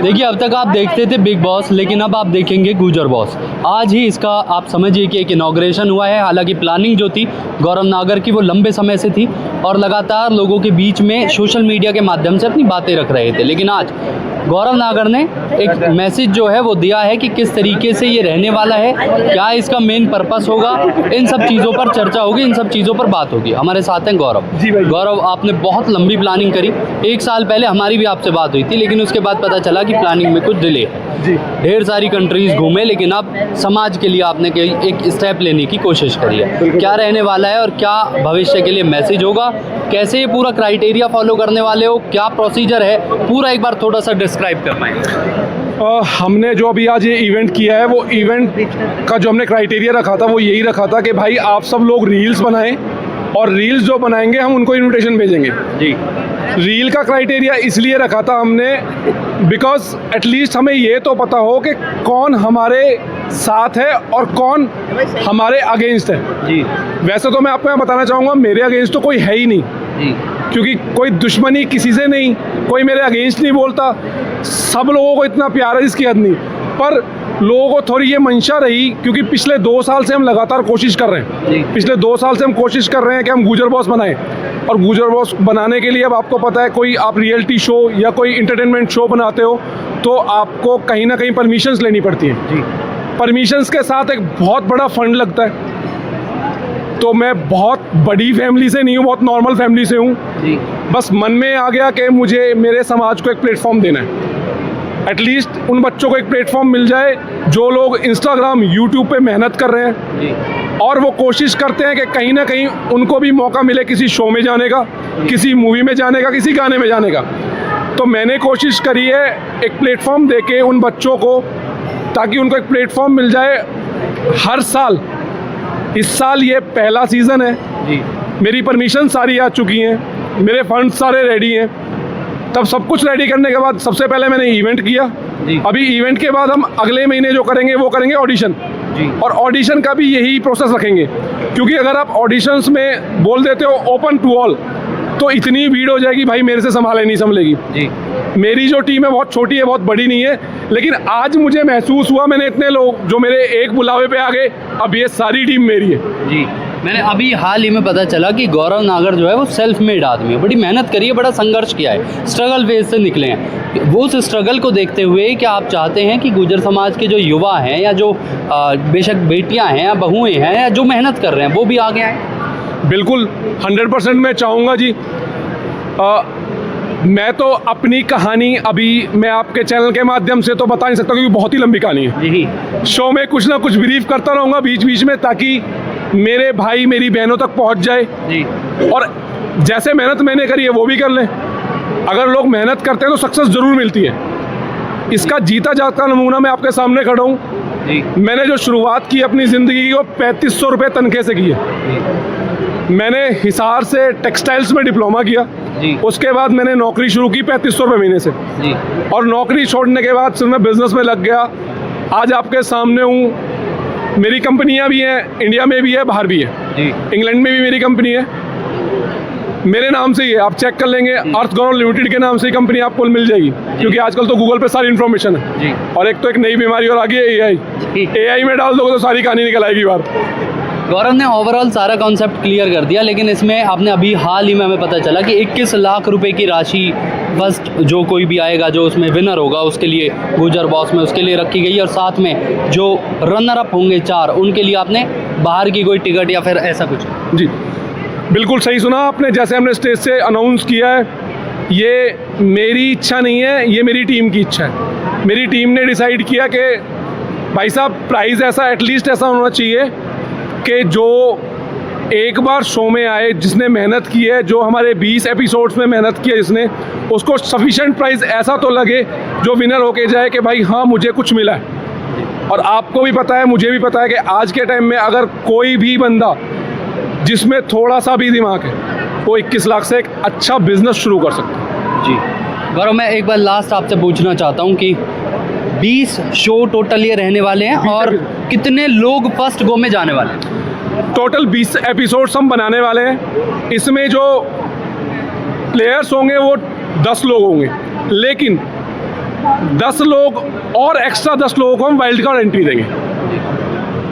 देखिए, अब तक आप देखते थे बिग बॉस, लेकिन अब आप देखेंगे गुजर बॉस। आज ही इसका आप समझिए कि एक इनॉग्रेशन हुआ है। हालांकि प्लानिंग जो थी गौरव नागर की, वो लंबे समय से थी और लगातार लोगों के बीच में सोशल मीडिया के माध्यम से अपनी बातें रख रहे थे। लेकिन आज गौरव नागर ने एक मैसेज जो है वो दिया है कि किस तरीके से ये रहने वाला है, क्या इसका मेन पर्पस होगा, इन सब चीज़ों पर चर्चा होगी, इन सब चीज़ों पर बात होगी। हमारे साथ हैं गौरव। जी भाई। गौरव, आपने बहुत लंबी प्लानिंग करी। 1 साल पहले हमारी भी आपसे बात हुई थी, लेकिन उसके बाद पता चला कि प्लानिंग में कुछ डिले है। जी। ढेर सारी कंट्रीज घूमे, लेकिन अब समाज के लिए आपने एक स्टेप लेने की कोशिश करी है। क्या रहने वाला है और क्या भविष्य के लिए मैसेज होगा, कैसे ये पूरा क्राइटेरिया फॉलो करने वाले हो, क्या प्रोसीजर है, पूरा एक बार थोड़ा सा डिस्क्राइब कर पाएंगे? हमने जो अभी आज ये इवेंट किया है, वो इवेंट का जो हमने क्राइटेरिया रखा था वो यही रखा था कि भाई आप सब लोग रील्स बनाएं और रील्स जो बनाएंगे हम उनको इन्विटेशन भेजेंगे। जी। रील का क्राइटेरिया इसलिए रखा था हमने बिकॉज एटलीस्ट हमें ये तो पता हो कि कौन हमारे साथ है और कौन हमारे अगेंस्ट है। जी। वैसे तो मैं आपको यहाँ बताना चाहूँगा, मेरे अगेंस्ट तो कोई है ही नहीं। जी। क्योंकि कोई दुश्मनी किसी से नहीं, कोई मेरे अगेंस्ट नहीं बोलता, सब लोगों को इतना प्यार है जिसकी हद नहीं। पर लोगों को थोड़ी ये मंशा रही, क्योंकि पिछले 2 साल से हम लगातार कोशिश कर रहे हैं। पिछले 2 साल से हम कोशिश कर रहे हैं कि हम गुजर बॉस बनाएं, और गुजर बॉस बनाने के लिए अब आपको पता है, कोई आप रियलिटी शो या कोई इंटरटेनमेंट शो बनाते हो तो आपको कहीं ना कहीं परमिशंस लेनी पड़ती हैं। जी। परमिशंस के साथ एक बहुत बड़ा फंड लगता है। तो मैं बहुत बड़ी फैमिली से नहीं हूँ, बहुत नॉर्मल फैमिली से हूँ। जी। बस मन में आ गया कि मुझे मेरे समाज को एक प्लेटफॉर्म देना है। एटलीस्ट उन बच्चों को एक प्लेटफॉर्म मिल जाए जो लोग इंस्टाग्राम, यूट्यूब पे मेहनत कर रहे हैं। जी। और वो कोशिश करते हैं कि कहीं ना कहीं उनको भी मौका मिले किसी शो में जाने का, किसी मूवी में जाने का, किसी गाने में जाने का। तो मैंने कोशिश करी है एक प्लेटफॉर्म देके उन बच्चों को, ताकि उनको एक प्लेटफॉर्म मिल जाए हर साल। इस साल ये पहला सीज़न है। जी। मेरी परमिशन सारी आ चुकी हैं, मेरे फंड सारे रेडी हैं। तब सब कुछ रेडी करने के बाद सबसे पहले मैंने इवेंट किया। जी। अभी इवेंट के बाद हम अगले महीने जो करेंगे वो करेंगे ऑडिशन। जी। और ऑडिशन का भी यही प्रोसेस रखेंगे, क्योंकि अगर आप ऑडिशंस में बोल देते हो ओपन टू ऑल, तो इतनी भीड़ हो जाएगी भाई, मेरे से संभाले नहीं संभलेगी। जी। मेरी जो टीम है बहुत छोटी है, बहुत बड़ी नहीं है। लेकिन आज मुझे महसूस हुआ, मैंने इतने लोग जो मेरे एक बुलावे पे आ गए, अब ये सारी टीम मेरी है। जी। मैंने अभी हाल ही में पता चला कि गौरव नागर जो है वो सेल्फ मेड आदमी है। बड़ी मेहनत करी है, बड़ा संघर्ष किया है, स्ट्रगल फेज से निकले हैं। वो उस स्ट्रगल को देखते हुए क्या आप चाहते हैं कि गुजर समाज के जो युवा हैं, या जो बेशक बेटियां हैं या बहुएं हैं, या जो मेहनत कर रहे हैं, वो भी आगे आएँ? बिल्कुल 100% मैं चाहूँगा जी। मैं तो अपनी कहानी अभी मैं आपके चैनल के माध्यम से तो बता नहीं सकता, क्योंकि बहुत ही लंबी कहानी है। जी। शो में कुछ ना कुछ ब्रीफ करता रहूँगा बीच बीच में, ताकि मेरे भाई मेरी बहनों तक पहुँच जाए। जी। और जैसे मेहनत मैंने करी है वो भी कर लें। अगर लोग मेहनत करते हैं तो सक्सेस ज़रूर मिलती है। इसका जीता जागता नमूना मैं आपके सामने खड़ा हूँ। जी। मैंने जो शुरुआत की अपनी ज़िंदगी की, वो 3500 रुपये तनख्वाह से की है। मैंने हिसार से टेक्सटाइल्स में डिप्लोमा किया। जी। उसके बाद मैंने नौकरी शुरू की 3500 रुपये महीने से। जी। और नौकरी छोड़ने के बाद फिर मैं बिज़नेस में लग गया। आज आपके सामने हूँ। मेरी कंपनियाँ भी हैं, इंडिया में भी है, बाहर भी है। जी। इंग्लैंड में भी मेरी कंपनी है, मेरे नाम से ही है। आप चेक कर लेंगे, अर्थ गौरव लिमिटेड के नाम से ही कंपनी आपको मिल जाएगी, क्योंकि आजकल तो गूगल पे सारी इन्फॉर्मेशन है। जी। और एक तो एक नई बीमारी और आ गई है AI में डाल दोगे तो सारी कहानी निकल आएगी बाहर। गौरव ने ओवरऑल सारा कॉन्सेप्ट क्लियर कर दिया, लेकिन इसमें आपने अभी हाल ही में हमें पता चला कि 21 लाख रुपए की राशि फर्स्ट जो कोई भी आएगा, जो उसमें विनर होगा, उसके लिए गुजर बॉस में उसके लिए रखी गई। और साथ में जो रनर अप होंगे 4, उनके लिए आपने बाहर की कोई टिकट या फिर ऐसा कुछ? जी बिल्कुल सही सुना आपने। जैसे हमने स्टेज से अनाउंस किया है, ये मेरी इच्छा नहीं है, ये मेरी टीम की इच्छा है। मेरी टीम ने डिसाइड किया कि भाई साहब प्राइज़ ऐसा एटलीस्ट ऐसा होना चाहिए कि जो एक बार शो में आए, जिसने मेहनत की है, जो हमारे 20 एपिसोड्स में मेहनत की है जिसने, उसको सफिशेंट प्राइस ऐसा तो लगे जो विनर होके जाए कि भाई हाँ मुझे कुछ मिला है। और आपको भी पता है, मुझे भी पता है कि आज के टाइम में अगर कोई भी बंदा जिसमें थोड़ा सा भी दिमाग है, वो 21 लाख से एक अच्छा बिजनेस शुरू कर सकता है। जी। गौरव, मैं एक बार लास्ट आपसे पूछना चाहता हूँ कि 20 शो टोटल ये रहने वाले हैं, और कितने लोग फर्स्ट गो में जाने वाले हैं? टोटल 20 एपिसोड्स हम बनाने वाले हैं। इसमें जो प्लेयर्स होंगे वो 10 लोग होंगे, लेकिन 10 लोग और एक्स्ट्रा 10 लोगों को हम वाइल्ड कार्ड एंट्री देंगे,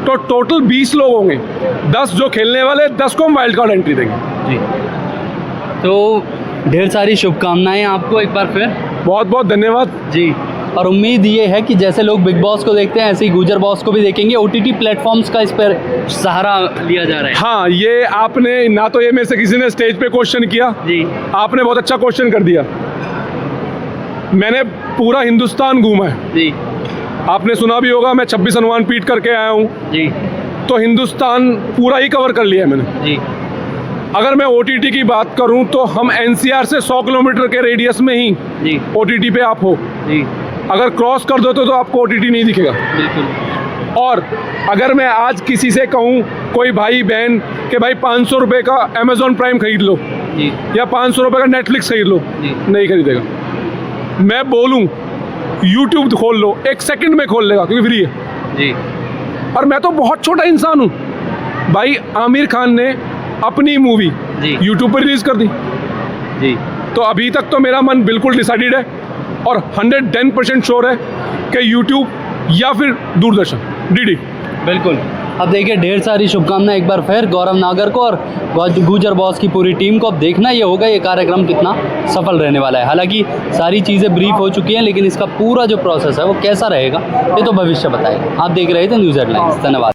तो टोटल 20 लोग होंगे। 10 जो खेलने वाले, 10 को हम वाइल्ड कार्ड एंट्री देंगे। जी, तो ढेर सारी शुभकामनाएं आपको एक बार फिर। बहुत बहुत धन्यवाद जी, और उम्मीद ये है कि जैसे लोग बिग बॉस को देखते हैं ऐसे ही गुजर बॉस को भी देखेंगे। OTT प्लेटफॉर्म्स का इस पर सहारा लिया जा रहा है। हाँ, ये आपने ना तो ये मेरे से किसी ने स्टेज पे क्वेश्चन किया, जी आपने बहुत अच्छा क्वेश्चन कर दिया। मैंने पूरा हिंदुस्तान घूमा है, जी आपने सुना भी होगा मैं 26 हनुमान पीठ करके आया हूँ, जी तो हिंदुस्तान पूरा ही कवर कर लिया है मैंने। जी अगर मैं OTT की बात करूँ तो हम NCR से 100 किलोमीटर के रेडियस में ही जी OTT पे आप हो। जी, अगर क्रॉस कर दो तो आपको OTT नहीं दिखेगा। बिल्कुल। और अगर मैं आज किसी से कहूँ, कोई भाई बहन कि भाई 500 रुपये का Amazon प्राइम खरीद लो जी या 500 रुपये का नेटफ्लिक्स खरीद लो, जी। नहीं खरीदेगा। मैं बोलूँ YouTube खोल लो, 1 सेकंड में खोल लेगा क्योंकि फ्री है। जी और मैं तो बहुत छोटा इंसान हूँ भाई, आमिर खान ने अपनी मूवी जी YouTube पर रिलीज कर दी, जी तो अभी तक तो मेरा मन बिल्कुल डिसाइडेड है और 110% श्योर है कि YouTube या फिर दूरदर्शन DD। बिल्कुल। अब देखिए ढेर सारी शुभकामनाएं एक बार फिर गौरव नागर को और गुजर बॉस की पूरी टीम को। अब देखना ये होगा ये कार्यक्रम कितना सफल रहने वाला है। हालांकि सारी चीज़ें ब्रीफ हो चुकी हैं, लेकिन इसका पूरा जो प्रोसेस है वो कैसा रहेगा ये तो भविष्य बताएगा। आप देख रहे थे न्यूज़ हेडलाइंस। धन्यवाद।